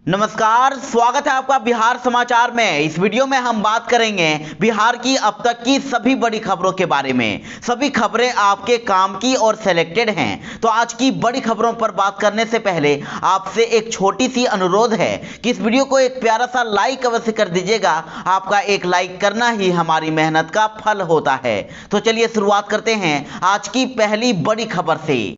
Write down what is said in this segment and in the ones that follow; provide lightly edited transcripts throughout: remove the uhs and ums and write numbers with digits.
नमस्कार, स्वागत है आपका बिहार समाचार में। इस वीडियो में हम बात करेंगे बिहार की अब तक की सभी बड़ी खबरों के बारे में। सभी खबरें आपके काम की और सिलेक्टेड हैं। तो आज की बड़ी खबरों पर बात करने से पहले आपसे एक छोटी सी अनुरोध है कि इस वीडियो को एक प्यारा सा लाइक अवश्य कर दीजिएगा। आपका एक लाइक करना ही हमारी मेहनत का फल होता है। तो चलिए शुरुआत करते हैं आज की पहली बड़ी खबर से।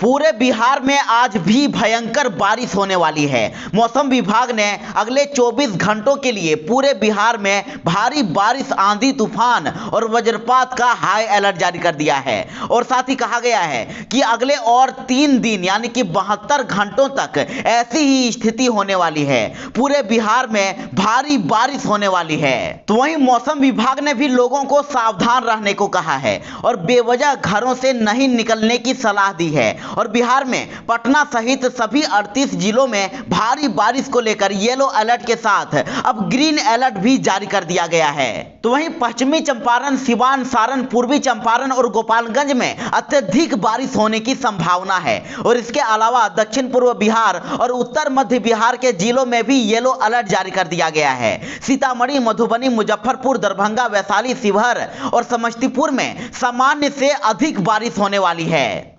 पूरे बिहार में आज भी भयंकर बारिश होने वाली है। मौसम विभाग ने अगले 24 घंटों के लिए पूरे बिहार में भारी बारिश, आंधी, तूफान और वज्रपात का हाई अलर्ट जारी कर दिया है। और साथ ही कहा गया है कि अगले और 3 दिन यानी कि 72 घंटों तक ऐसी ही स्थिति होने वाली है। पूरे बिहार में भारी बारिश होने वाली है। तो वहीं मौसम विभाग ने भी लोगों को सावधान रहने को कहा है और बेवजह घरों से नहीं निकलने की सलाह दी है। और बिहार में पटना सहित सभी 38 जिलों में भारी बारिश को लेकर येलो अलर्ट के साथ अब ग्रीन अलर्ट भी जारी कर दिया गया है। तो वहीं पश्चिमी चंपारण, सिवान, सारण, पूर्वी चंपारण और गोपालगंज में अत्यधिक बारिश होने की संभावना है। और इसके अलावा दक्षिण पूर्व बिहार और उत्तर मध्य बिहार के जिलों में भी येलो अलर्ट जारी कर दिया गया है। सीतामढ़ी, मधुबनी, मुजफ्फरपुर, दरभंगा, वैशाली, शिवहर और समस्तीपुर में सामान्य से अधिक बारिश होने वाली है।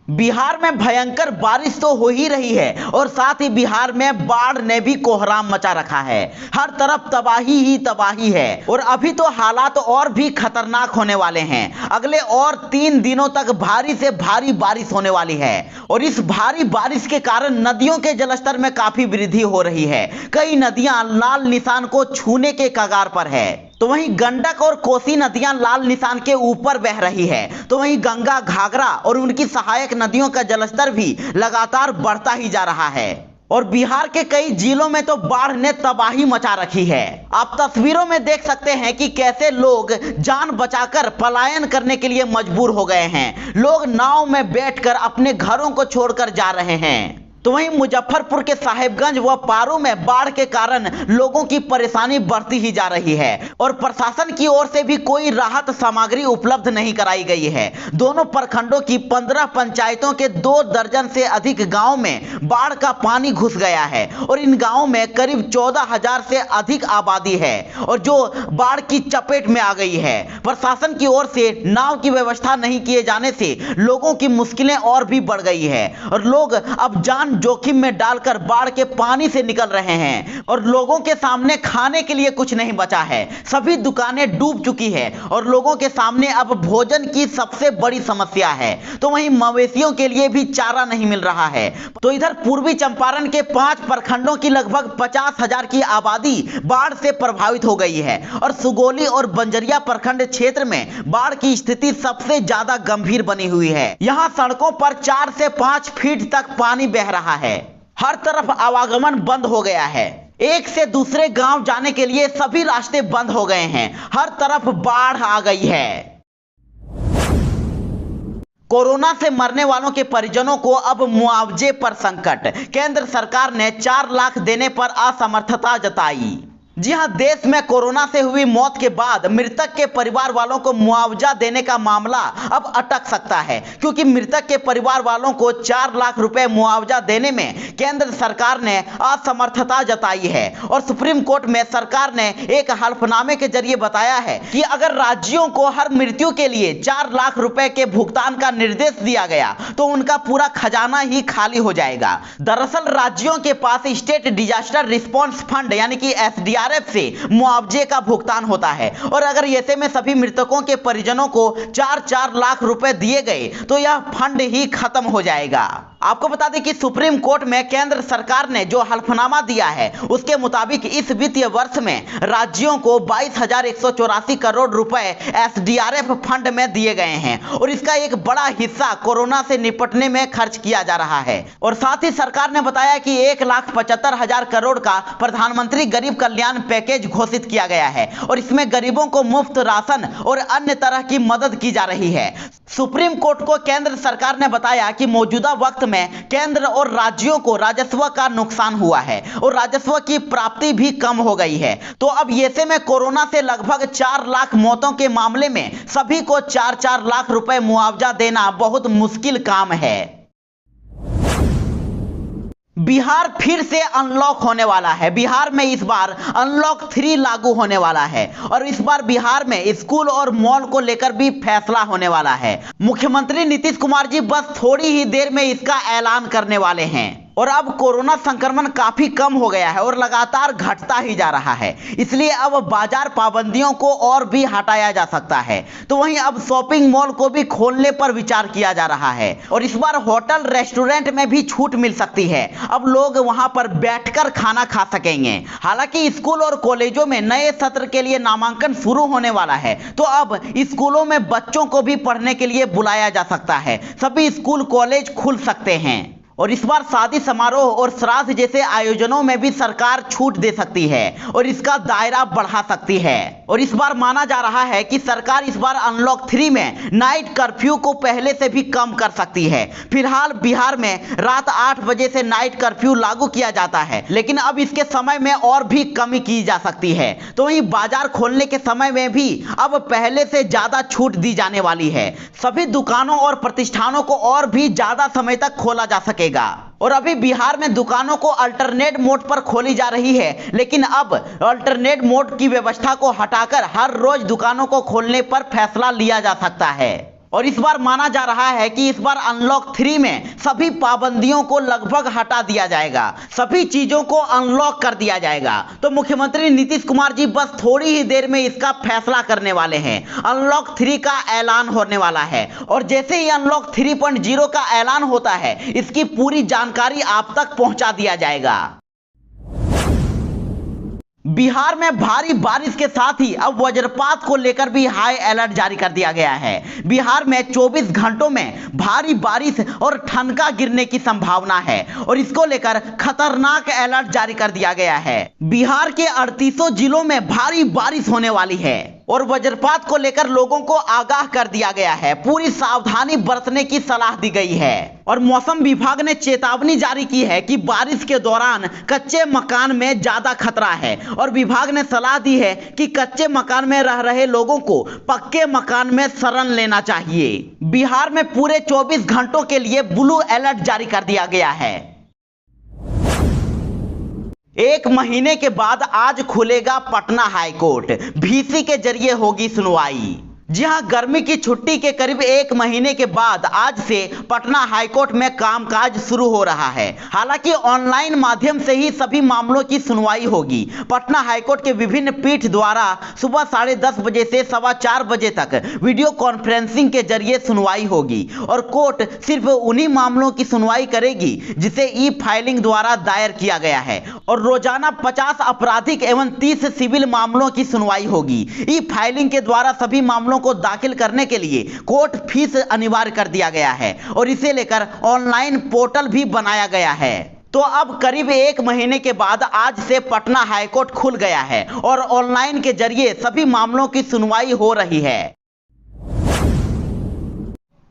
बिहार में भयंकर बारिश तो हो ही रही है और साथ ही बिहार में बाढ़ ने भी कोहराम मचा रखा है। हर तरफ तबाही ही तबाही है और अभी तो हालात और भी खतरनाक होने वाले हैं। अगले और 3 दिनों तक भारी से भारी बारिश होने वाली है और इस भारी बारिश के कारण नदियों के जलस्तर में काफी वृद्धि हो रही है। कई नदियां लाल निशान को छूने के कगार पर है। तो वहीं गंडक और कोसी नदियां लाल निशान के ऊपर बह रही है। तो वहीं गंगा, घाघरा और उनकी सहायक नदियों का जलस्तर भी लगातार बढ़ता ही जा रहा है। और बिहार के कई जिलों में तो बाढ़ ने तबाही मचा रखी है। आप तस्वीरों में देख सकते हैं कि कैसे लोग जान बचाकर पलायन करने के लिए मजबूर हो गए हैं। लोग नाव में बैठकर अपने घरों को छोड़कर जा रहे हैं। तो वहीं मुजफ्फरपुर के साहेबगंज व पारू में बाढ़ के कारण लोगों की परेशानी बढ़ती ही जा रही है और प्रशासन की ओर से भी कोई राहत सामग्री उपलब्ध नहीं कराई गई है। दोनों प्रखंडों की 15 पंचायतों के 2 दर्जन से अधिक गांव में बाढ़ का पानी घुस गया है और इन गांवों में करीब 14,000 से अधिक आबादी है और जो बाढ़ की चपेट में आ गई है। प्रशासन की ओर से नाव की व्यवस्था नहीं किए जाने से लोगों की मुश्किलें और भी बढ़ गई है और लोग अब जान जोखिम में डालकर बाढ़ के पानी से निकल रहे हैं और लोगों के सामने खाने के लिए कुछ नहीं बचा है। सभी दुकानें डूब चुकी है और लोगों के सामने अब भोजन की सबसे बड़ी समस्या है। तो वहीं मवेशियों के लिए भी चारा नहीं मिल रहा है। तो इधर पूर्वी चंपारण के 5 प्रखंडों की लगभग 50,000 की आबादी बाढ़ से प्रभावित हो गई है और सुगोली और बंजरिया प्रखंड क्षेत्र में बाढ़ की स्थिति सबसे ज्यादा गंभीर बनी हुई है। यहाँ सड़कों पर 4 से 5 फीट तक पानी बह रहा है। हर तरफ आवागमन बंद हो गया है। एक से दूसरे गांव जाने के लिए सभी रास्ते बंद हो गए हैं। हर तरफ बाढ़ आ गई है। कोरोना से मरने वालों के परिजनों को अब मुआवजे पर संकट। केंद्र सरकार ने 4 लाख देने पर असमर्थता जताई। जी हां, देश में कोरोना से हुई मौत के बाद मृतक के परिवार वालों को मुआवजा देने का मामला अब अटक सकता है क्योंकि मृतक के परिवार वालों को 4 लाख रुपए मुआवजा देने में केंद्र सरकार ने असमर्थता जताई है। और सुप्रीम कोर्ट में सरकार ने एक हल्फनामे के जरिए बताया है कि अगर राज्यों को हर मृत्यु के लिए 4 लाख रुपए के भुगतान का निर्देश दिया गया तो उनका पूरा खजाना ही खाली हो जाएगा। दरअसल राज्यों के पास स्टेट डिजास्टर रिस्पांस फंड यानी कि SDR से मुआवजे का भुगतान होता है और अगर ऐसे में सभी मृतकों के परिजनों को 4-4 लाख रुपए दिए गए तो यह फंड ही खत्म हो जाएगा। आपको बता दें कि सुप्रीम कोर्ट में केंद्र सरकार ने जो हल्फनामा दिया है उसके मुताबिक इस वित्तीय वर्ष में राज्यों को 22,184 करोड़ रुपए SDRF फंड में दिए गए हैं और इसका एक बड़ा हिस्सा कोरोना से निपटने में खर्च किया जा रहा है। और साथ ही सरकार ने बताया कि 1,75,000 करोड़ का प्रधानमंत्री गरीब कल्याण पैकेज घोषित किया गया है और इसमें गरीबों को मुफ्त राशन और अन्य तरह की मदद की जा रही है। सुप्रीम कोर्ट को केंद्र सरकार ने बताया कि मौजूदा वक्त में केंद्र और राज्यों को राजस्व का नुकसान हुआ है और राजस्व की प्राप्ति भी कम हो गई है। तो अब ऐसे में कोरोना से लगभग 4 लाख मौतों के मामले में सभी को 4-4 लाख रुपए मुआवजा देना बहुत मुश्किल काम है। बिहार फिर से अनलॉक होने वाला है। बिहार में इस बार अनलॉक 3 लागू होने वाला है और इस बार बिहार में स्कूल और मॉल को लेकर भी फैसला होने वाला है। मुख्यमंत्री नीतीश कुमार जी बस थोड़ी ही देर में इसका ऐलान करने वाले हैं और अब कोरोना संक्रमण काफी कम हो गया है और लगातार घटता ही जा रहा है, इसलिए अब बाजार पाबंदियों को और भी हटाया जा सकता है। तो वहीं अब शॉपिंग मॉल को भी खोलने पर विचार किया जा रहा है और इस बार होटल रेस्टोरेंट में भी छूट मिल सकती है। अब लोग वहां पर बैठकर खाना खा सकेंगे। हालांकि स्कूल और कॉलेजों में नए सत्र के लिए नामांकन शुरू होने वाला है, तो अब स्कूलों में बच्चों को भी पढ़ने के लिए बुलाया जा सकता है। सभी स्कूल कॉलेज खुल सकते हैं और इस बार शादी समारोह और श्राद्ध जैसे आयोजनों में भी सरकार छूट दे सकती है और इसका दायरा बढ़ा सकती है। और इस बार माना जा रहा है कि सरकार इस बार अनलॉक 3 में नाइट कर्फ्यू को पहले से भी कम कर सकती है। फिलहाल बिहार में रात 8 बजे से नाइट कर्फ्यू लागू किया जाता है, लेकिन अब इसके समय में और भी कमी की जा सकती है। तो वहीं बाजार खोलने के समय में भी अब पहले से ज्यादा छूट दी जाने वाली है। सभी दुकानों और प्रतिष्ठानों को और भी ज्यादा समय तक खोला जा सके और अभी बिहार में दुकानों को अल्टरनेट मोड पर खोली जा रही है, लेकिन अब अल्टरनेट मोड की व्यवस्था को हटाकर हर रोज दुकानों को खोलने पर फैसला लिया जा सकता है। और इस बार माना जा रहा है कि इस बार अनलॉक 3 में सभी पाबंदियों को लगभग हटा दिया जाएगा, सभी चीजों को अनलॉक कर दिया जाएगा। तो मुख्यमंत्री नीतीश कुमार जी बस थोड़ी ही देर में इसका फैसला करने वाले हैं। अनलॉक 3 का ऐलान होने वाला है और जैसे ही अनलॉक 3.0 का ऐलान होता है, इसकी पूरी जानकारी आप तक पहुंचा दिया जाएगा। बिहार में भारी बारिश के साथ ही अब वज्रपात को लेकर भी हाई अलर्ट जारी कर दिया गया है। बिहार में 24 घंटों में भारी बारिश और ठनका गिरने की संभावना है और इसको लेकर खतरनाक अलर्ट जारी कर दिया गया है। बिहार के 38 जिलों में भारी बारिश होने वाली है और वज्रपात को लेकर लोगों को आगाह कर दिया गया है। पूरी सावधानी बरतने की सलाह दी गई है और मौसम विभाग ने चेतावनी जारी की है कि बारिश के दौरान कच्चे मकान में ज्यादा खतरा है और विभाग ने सलाह दी है कि कच्चे मकान में रह रहे लोगों को पक्के मकान में शरण लेना चाहिए। बिहार में पूरे 24 घंटों के लिए ब्लू अलर्ट जारी कर दिया गया है। 1 महीने के बाद आज खुलेगा पटना हाईकोर्ट, वीसी के जरिए होगी सुनवाई। जी हां, गर्मी की छुट्टी के करीब 1 महीने के बाद आज से पटना हाईकोर्ट में कामकाज शुरू हो रहा है। हालांकि ऑनलाइन माध्यम से ही सभी मामलों की सुनवाई होगी। पटना हाईकोर्ट के विभिन्न पीठ द्वारा सुबह 10:30 बजे से 4:15 बजे तक वीडियो कॉन्फ्रेंसिंग के जरिए सुनवाई होगी और कोर्ट सिर्फ उन्हीं मामलों की सुनवाई करेगी जिसे ई फाइलिंग द्वारा दायर किया गया है और रोजाना 50 आपराधिक एवं 30 सिविल मामलों की सुनवाई होगी। ई फाइलिंग के द्वारा सभी मामलों को दाखिल करने के लिए कोर्ट फीस अनिवार्य कर दिया गया है और इसे लेकर ऑनलाइन पोर्टल भी बनाया गया है। तो अब करीब 1 महीने के बाद आज से पटना हाईकोर्ट खुल गया है और ऑनलाइन के जरिए सभी मामलों की सुनवाई हो रही है।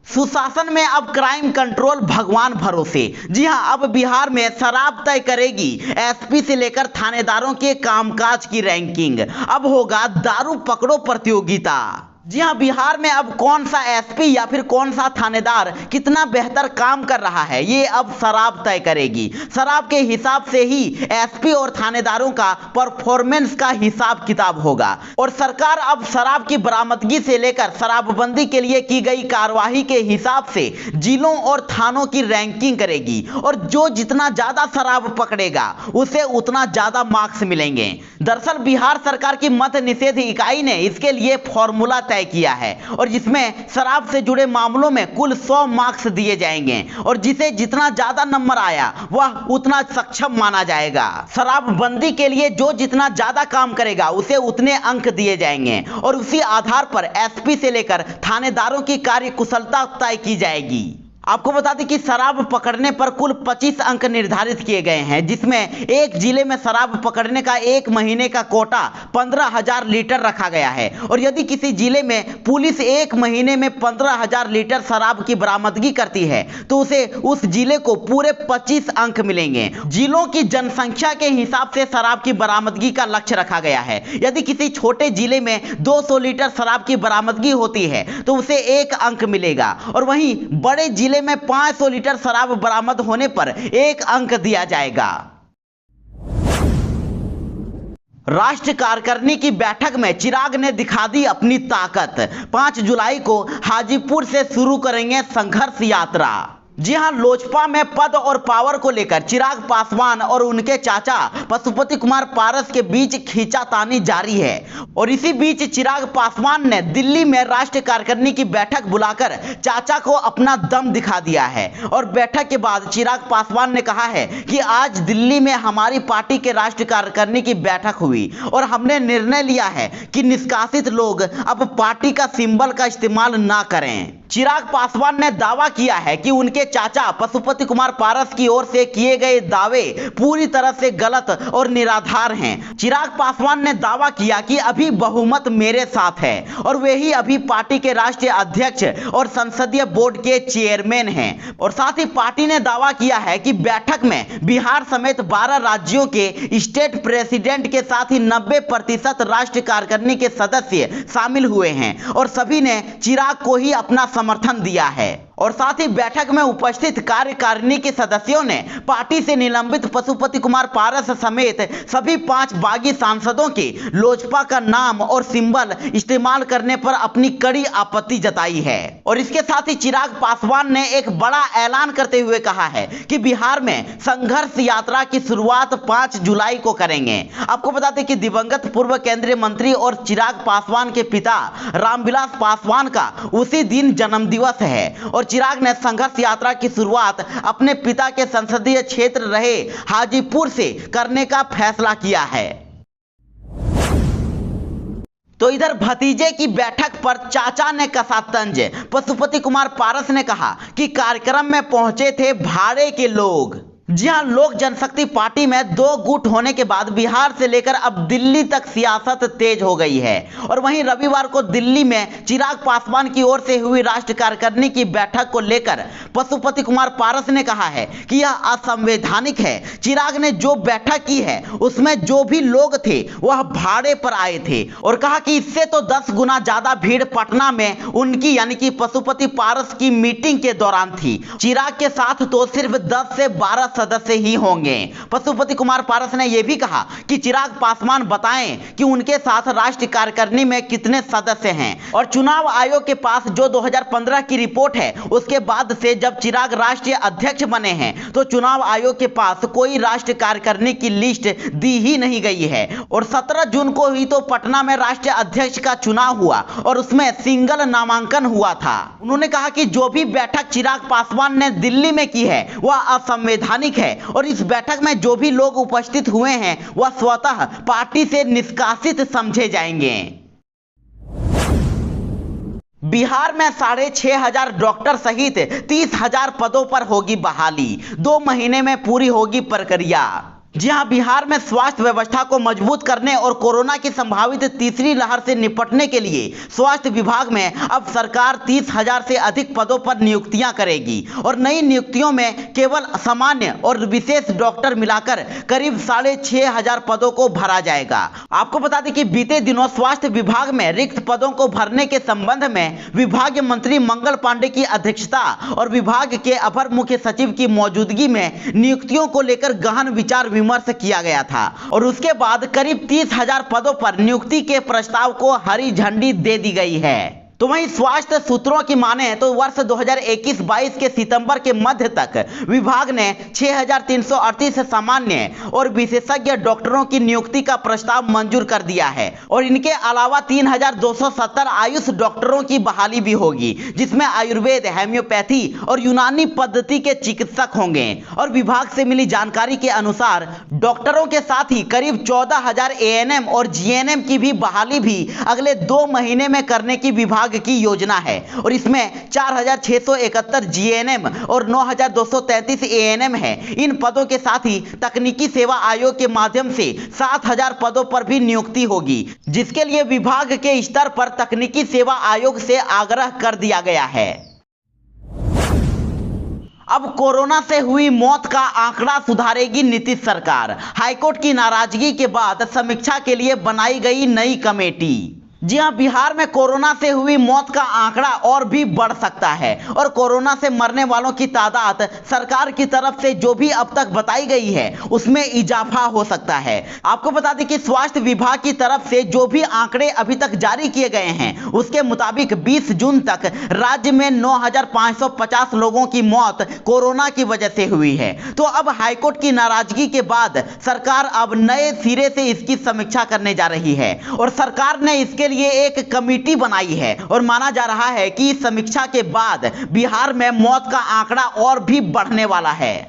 सुशासन में अब क्राइम कंट्रोल भगवान भरोसे। जी हां, अब बिहार में शराब तय करेगी एसपी से लेकर थानेदारों के कामकाज की रैंकिंग। अब होगा दारू पकड़ो प्रतियोगिता। जी हां, बिहार में अब कौन सा एसपी या फिर कौन सा थानेदार कितना बेहतर काम कर रहा है, ये अब शराब तय करेगी। शराब के हिसाब से ही एसपी और थानेदारों का परफॉर्मेंस का हिसाब किताब होगा और सरकार अब शराब की बरामदगी से लेकर शराबबंदी के लिए की गई कार्यवाही के हिसाब से जिलों और थानों की रैंकिंग करेगी और जो जितना ज्यादा शराब पकड़ेगा उसे उतना ज्यादा मार्क्स मिलेंगे। दरअसल बिहार सरकार की मद्य निषेध इकाई ने इसके लिए फॉर्मूला तय किया है और जिसमें शराब से जुड़े मामलों में कुल 100 मार्क्स दिए जाएंगे और जिसे जितना ज्यादा नंबर आया वह उतना सक्षम माना जाएगा। शराबबंदी के लिए जो जितना ज्यादा काम करेगा उसे उतने अंक दिए जाएंगे और उसी आधार पर एसपी से लेकर थानेदारों की कार्यकुशलता तय की जाएगी। आपको बता दें कि शराब पकड़ने पर कुल 25 अंक निर्धारित किए गए हैं, जिसमें एक जिले में शराब पकड़ने का 1 महीने का कोटा 15,000 लीटर रखा गया है और यदि किसी जिले में पुलिस 1 महीने में 15,000 लीटर शराब की बरामदगी करती है तो उसे उस जिले को पूरे 25 अंक मिलेंगे। जिलों की जनसंख्या के हिसाब से शराब की बरामदगी का लक्ष्य रखा गया है। यदि किसी छोटे जिले में 200 लीटर शराब की बरामदगी होती है तो उसे 1 अंक मिलेगा और वहीं बड़े जिले जिले में 500 लीटर शराब बरामद होने पर 1 अंक दिया जाएगा। राष्ट्रीय कार्यकारिणी की बैठक में चिराग ने दिखा दी अपनी ताकत। 5 जुलाई को हाजीपुर से शुरू करेंगे संघर्ष यात्रा। जी हां, लोजपा में पद और पावर को लेकर चिराग पासवान और उनके चाचा पशुपति कुमार पारस के बीच खींचातानी जारी है। और इसी बीच चिराग पासवान ने दिल्ली में राष्ट्रीय कार्यकारिणी की बैठक बुलाकर चाचा को अपना दम दिखा दिया है। और बैठक के बाद चिराग पासवान ने कहा है कि आज दिल्ली में हमारी पार्टी के राष्ट्रीय कार्यकारिणी की बैठक हुई और हमने निर्णय लिया है कि निष्कासित लोग अब पार्टी का सिंबल का इस्तेमाल ना करें। चिराग पासवान ने दावा किया है कि उनके चाचा पशुपति कुमार पारस की ओर से किए गए दावे पूरी तरह से गलत और निराधार हैं। चिराग पासवान ने दावा किया कि अभी बहुमत मेरे साथ है और वे ही अभी पार्टी के राष्ट्रीय अध्यक्ष और संसदीय बोर्ड के चेयरमैन हैं। और साथ ही पार्टी ने दावा किया है कि बैठक में बिहार समेत 12 राज्यों के स्टेट प्रेसिडेंट के साथ ही 90% राष्ट्रीय कार्यकारिणी के सदस्य शामिल हुए हैं और सभी ने चिराग को ही अपना समर्थन दिया है। और साथ ही बैठक में उपस्थित कार्यकारिणी के सदस्यों ने पार्टी से निलंबित पशुपति कुमार पारस समेत सभी 5 बागी सांसदों के लोजपा का नाम और सिंबल इस्तेमाल करने पर अपनी कड़ी आपत्ति जताई है। और इसके साथ ही चिराग पासवान ने एक बड़ा ऐलान करते हुए कहा है कि बिहार में संघर्ष यात्रा की शुरुआत 5 जुलाई को करेंगे। आपको बता दें कि दिवंगत पूर्व केंद्रीय मंत्री और चिराग पासवान के पिता रामविलास पासवान का उसी दिन जन्मदिवस है। और चिराग ने संघर्ष यात्रा की शुरुआत अपने पिता के संसदीय क्षेत्र रहे हाजीपुर से करने का फैसला किया है। तो इधर भतीजे की बैठक पर चाचा ने कसा तंज। पशुपति कुमार पारस ने कहा कि कार्यक्रम में पहुंचे थे भाड़े के लोग। जी हां, लोक जनशक्ति पार्टी में 2 गुट होने के बाद बिहार से लेकर अब दिल्ली तक सियासत तेज हो गई है। और वहीं रविवार को दिल्ली में चिराग पासवान की ओर से हुई राष्ट्रीय कार्यकारिणी की बैठक को लेकर पशुपति कुमार पारस ने कहा है कि यह असंवैधानिक है। चिराग ने जो बैठक की है उसमें जो भी लोग थे वह भाड़े पर आए थे और कहा कि इससे तो 10 गुना ज्यादा भीड़ पटना में उनकी यानी कि पशुपति पारस की मीटिंग के दौरान थी। चिराग के साथ तो सिर्फ 10 से 12 सदस्य ही होंगे। पशुपति कुमार पारस ने यह भी कहा कि चिराग पासवान बताएं कि उनके साथ राष्ट्रीय कार्यकारिणी में कितने सदस्य हैं। और चुनाव आयोग के पास जो 2015 की रिपोर्ट है उसके बाद से जब चिराग राष्ट्रीय अध्यक्ष बने हैं तो चुनाव आयोग के पास कोई राष्ट्रीय कार्यकारिणी की लिस्ट दी ही नहीं गई है। और 17 जून को ही तो पटना में राष्ट्रीय अध्यक्ष का चुनाव हुआ और उसमें सिंगल नामांकन हुआ था। उन्होंने कहा कि जो भी बैठक चिराग पासवान ने दिल्ली में की है वह असंवैधानिक है और इस बैठक में जो भी लोग उपस्थित हुए हैं वह स्वतः पार्टी से निष्कासित समझे जाएंगे। बिहार में 6,500 डॉक्टर सहित 30,000 पदों पर होगी बहाली। 2 महीने में पूरी होगी प्रक्रिया। जी हां, बिहार में स्वास्थ्य व्यवस्था को मजबूत करने और कोरोना की संभावित तीसरी लहर से निपटने के लिए स्वास्थ्य विभाग में अब सरकार 30,000 से अधिक पदों पर नियुक्तियां करेगी। और नई नियुक्तियों में केवल सामान्य और विशेष डॉक्टर मिलाकर करीब 6,500 पदों को भरा जाएगा। आपको बता दें कि बीते दिनों स्वास्थ्य विभाग में रिक्त पदों को भरने के संबंध में विभागीय मंत्री मंगल पांडे की अध्यक्षता और विभाग के अपर मुख्य सचिव की मौजूदगी में नियुक्तियों को लेकर गहन विचार विमर्श किया गया था। और उसके बाद करीब 30,000 पदों पर नियुक्ति के प्रस्ताव को हरी झंडी दे दी गई है। तो वहीं स्वास्थ्य सूत्रों की माने तो वर्ष 2021-22 के सितंबर के मध्य तक विभाग ने 6,338 सामान्य और विशेषज्ञ डॉक्टरों की नियुक्ति का प्रस्ताव मंजूर कर दिया है। और इनके अलावा 3,270 आयुष डॉक्टरों की बहाली भी होगी, जिसमें आयुर्वेद, होम्योपैथी और यूनानी पद्धति के चिकित्सक होंगे। और विभाग से मिली जानकारी के अनुसार डॉक्टरों के साथ ही करीब 14,000 ANM और GNM की भी बहाली भी अगले 2 महीने में करने की विभाग की योजना है। और इसमें 4,671 GNM और 9,233 ANM है। इन पदों के साथ ही तकनीकी सेवा आयोग के माध्यम से 7,000 पदों पर भी नियुक्ति होगी, जिसके लिए विभाग के स्तर पर तकनीकी सेवा आयोग से आग्रह कर दिया गया है। अब कोरोना से हुई मौत का आंकड़ा सुधारेगी नीतीश सरकार। हाईकोर्ट की नाराजगी के बाद समीक्षा के लिए बनाई गई नई कमेटी। जी हां, बिहार में कोरोना से हुई मौत का आंकड़ा और भी बढ़ सकता है और कोरोना से मरने वालों की तादाद सरकार की तरफ से जो भी अब तक बताई गई है उसमें इजाफा हो सकता है। आपको बता दें कि स्वास्थ्य विभाग की तरफ से जो भी आंकड़े अभी तक जारी किए गए हैं उसके मुताबिक 20 जून तक राज्य में 9,550 लोगों की मौत कोरोना की वजह से हुई है। तो अब हाईकोर्ट की नाराजगी के बाद सरकार अब नए सिरे से इसकी समीक्षा करने जा रही है और सरकार ने इसके लिए एक कमेटी बनाई है और माना जा रहा है कि इस समीक्षा के बाद बिहार में मौत का आंकड़ा और भी बढ़ने वाला है।